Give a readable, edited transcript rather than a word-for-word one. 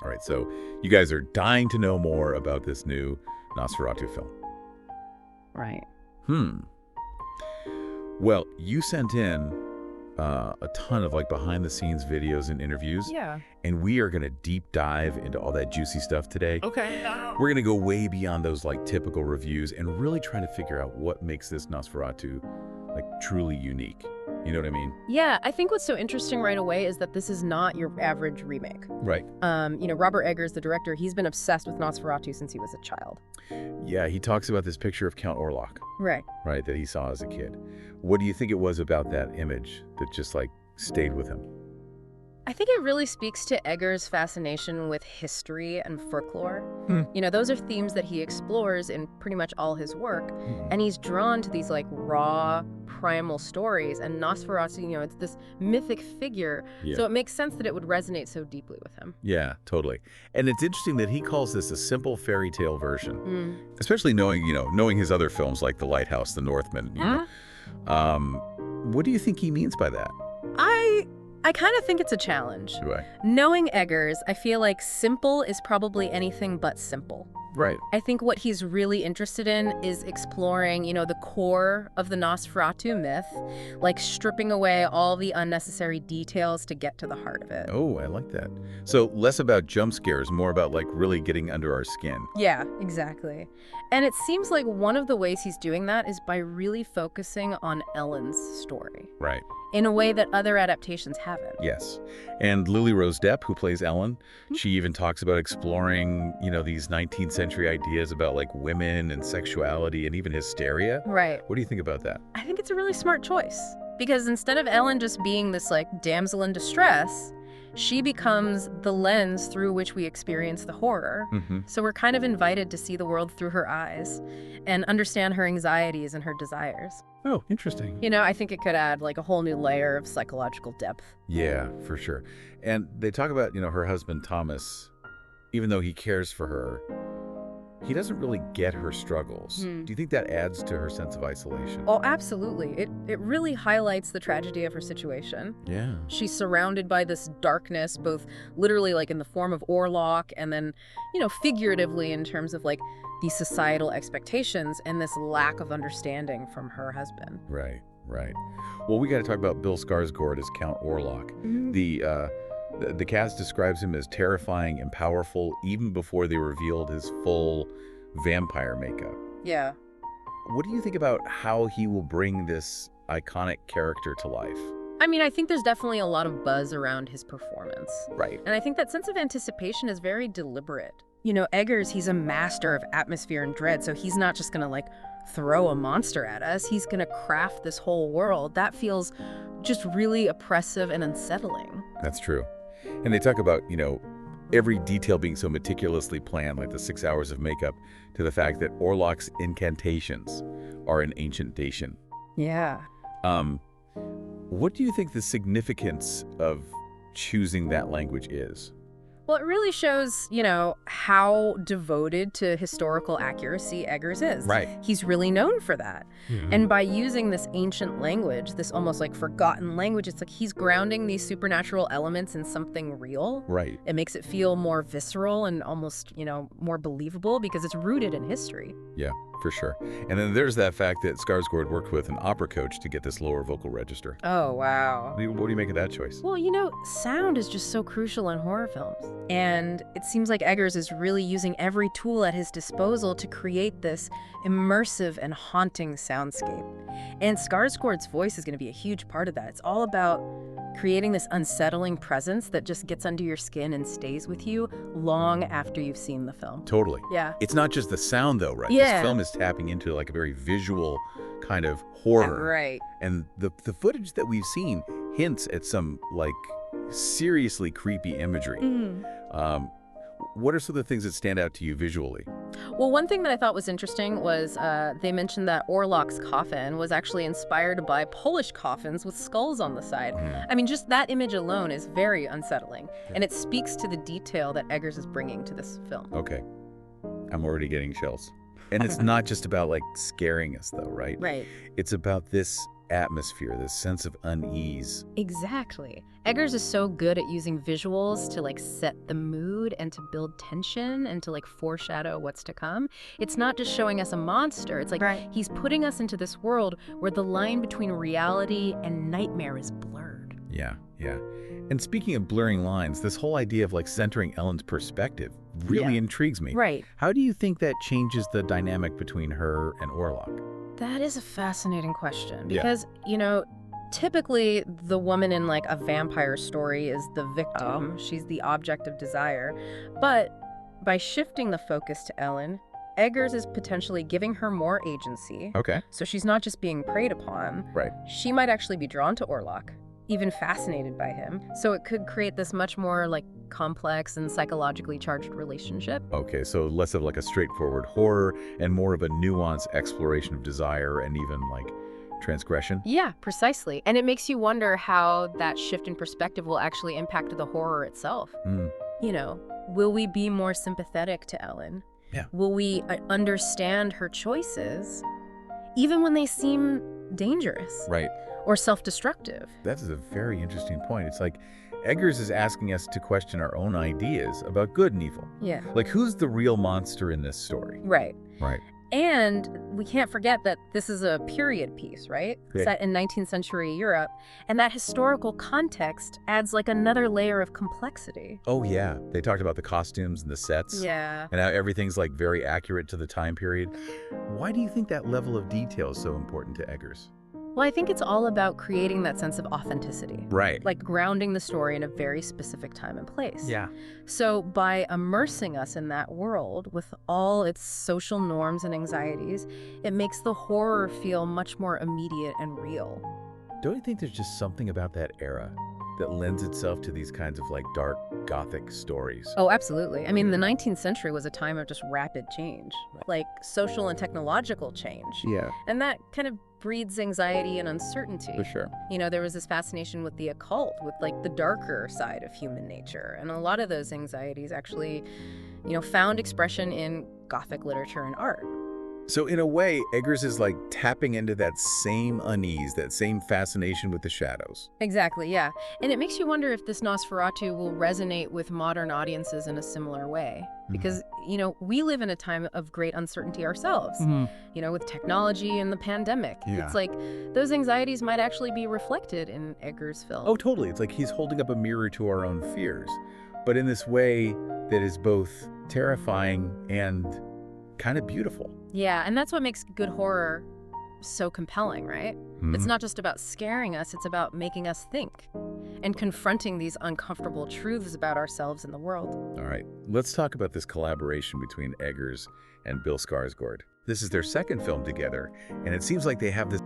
All right, so you guys are dying to know more about this new Nosferatu film. Right. Well, you sent in a ton of like behind-the-scenes videos and interviews. Yeah. And we are going to deep dive into all that juicy stuff today. Okay. We're going to go way beyond those like typical reviews and really try to figure out what makes this Nosferatu like truly unique. You know what I mean? Yeah, I think what's so interesting right away is that this is not your average remake. Right. Robert Eggers, the director, he's been obsessed with Nosferatu since he was a child. Yeah, he talks about this picture of Count Orlok. Right. Right, that he saw as a kid. What do you think it was about that image that just like stayed with him? I think it really speaks to Eggers' fascination with history and folklore. Those are themes that he explores in pretty much all his work. And he's drawn to these like raw, primal stories. And Nosferatu, it's this mythic figure. Yeah. So it makes sense that it would resonate so deeply with him. Yeah, totally. And it's interesting that he calls this a simple fairy tale version, especially knowing his other films like The Lighthouse, The Northman. What do you think he means by that? I kind of think it's a challenge. Do I? Knowing Eggers, I feel like simple is probably anything but simple. Right. I think what he's really interested in is exploring, the core of the Nosferatu myth, like stripping away all the unnecessary details to get to the heart of it. Oh, I like that. So less about jump scares, more about like really getting under our skin. Yeah, exactly. And it seems like one of the ways he's doing that is by really focusing on Ellen's story. Right. In a way that other adaptations haven't. Yes. And Lily Rose Depp, who plays Ellen, she even talks about exploring, these 19th century ideas about like women and sexuality and even hysteria. Right. What do you think about that? I think it's a really smart choice. Because instead of Ellen just being this like damsel in distress, she becomes the lens through which we experience the horror. So we're kind of invited to see the world through her eyes and understand her anxieties and her desires. Oh, interesting. I think it could add like a whole new layer of psychological depth. Yeah, for sure. And they talk about, her husband, Thomas, even though he cares for her, he doesn't really get her struggles. Do you think that adds to her sense of isolation? Oh, absolutely. It really highlights the tragedy of her situation. Yeah. She's surrounded by this darkness, both literally like in the form of Orlok and then, figuratively in terms of like these societal expectations and this lack of understanding from her husband. Right. Well, we got to talk about Bill Skarsgård as Count Orlok. The cast describes him as terrifying and powerful even before they revealed his full vampire makeup. Yeah. What do you think about how he will bring this iconic character to life? I think there's definitely a lot of buzz around his performance. Right. And I think that sense of anticipation is very deliberate. Eggers, he's a master of atmosphere and dread, so he's not just gonna like throw a monster at us. He's gonna craft this whole world that feels just really oppressive and unsettling. That's true. And they talk about, every detail being so meticulously planned, like the 6 hours of makeup, to the fact that Orlok's incantations are an ancient Dacian. Yeah. What do you think the significance of choosing that language is? Well, it really shows, how devoted to historical accuracy Eggers is. Right. He's really known for that. And by using this ancient language, this almost like forgotten language, it's like he's grounding these supernatural elements in something real. Right. It makes it feel more visceral and almost, more believable because it's rooted in history. Yeah, for sure. And then there's that fact that Skarsgård worked with an opera coach to get this lower vocal register. Oh, wow. What do you make of that choice? Well, sound is just so crucial in horror films. And it seems like Eggers is really using every tool at his disposal to create this immersive and haunting soundscape. And Skarsgård's voice is going to be a huge part of that. It's all about creating this unsettling presence that just gets under your skin and stays with you long after you've seen the film. Totally. Yeah. It's not just the sound, though, right? Yeah. This film is tapping into like a very visual kind of horror. Right. And the footage that we've seen hints at some like seriously creepy imagery. What are some of the things that stand out to you visually? Well, one thing that I thought was interesting was they mentioned that Orlok's coffin was actually inspired by Polish coffins with skulls on the side. Just that image alone is very unsettling, and it speaks to the detail that Eggers is bringing to this film. Okay. I'm already getting chills. And it's not just about like scaring us, though, right? Right. It's about this atmosphere, this sense of unease. Exactly. Eggers is so good at using visuals to like set the mood mood and to build tension and to like foreshadow what's to come. It's not just showing us a monster. It's like he's putting us into this world where the line between reality and nightmare is blurred. Yeah, yeah. And speaking of blurring lines, this whole idea of like centering Ellen's perspective really intrigues me. Right. How do you think that changes the dynamic between her and Orlok? That is a fascinating question because, you know, typically the woman in like a vampire story is the victim. She's the object of desire. But by shifting the focus to Ellen, Eggers is potentially giving her more agency. Okay. So she's not just being preyed upon. Right. She might actually be drawn to Orlok, even fascinated by him. So it could create this much more like complex and psychologically charged relationship. Okay, so less of like a straightforward horror and more of a nuanced exploration of desire and even like transgression. Yeah, precisely. And it makes you wonder how that shift in perspective will actually impact the horror itself. You know, will we be more sympathetic to Ellen? Yeah. Will we understand her choices, even when they seem dangerous? Right. Or self-destructive? That is a very interesting point. It's like Eggers is asking us to question our own ideas about good and evil. Yeah. Like, who's the real monster in this story? Right. Right. And we can't forget that this is a period piece, right? Yeah. Set in 19th century Europe. And that historical context adds like another layer of complexity. Oh, yeah. They talked about the costumes and the sets. Yeah. And how everything's like very accurate to the time period. Why do you think that level of detail is so important to Eggers? Well, I think it's all about creating that sense of authenticity. Right. Like grounding the story in a very specific time and place. Yeah. So by immersing us in that world with all its social norms and anxieties, it makes the horror feel much more immediate and real. Don't you think there's just something about that era that lends itself to these kinds of like dark Gothic stories? Oh, absolutely. I mean, the 19th century was a time of just rapid change, like social and technological change. Yeah. And that kind of breeds anxiety and uncertainty. For sure. You know, there was this fascination with the occult, with like the darker side of human nature. And a lot of those anxieties actually, you know, found expression in Gothic literature and art. So in a way, Eggers is like tapping into that same unease, that same fascination with the shadows. Exactly, yeah. And it makes you wonder if this Nosferatu will resonate with modern audiences in a similar way. Because, you know, we live in a time of great uncertainty ourselves, you know, with technology and the pandemic. Yeah. It's like those anxieties might actually be reflected in Eggers' film. Oh, totally. It's like he's holding up a mirror to our own fears, but in this way that is both terrifying and kind of beautiful. Yeah, and that's what makes good horror so compelling, right? It's not just about scaring us, it's about making us think and confronting these uncomfortable truths about ourselves and the world. All right, let's talk about this collaboration between Eggers and Bill Skarsgård. This is their second film together, and it seems like they have this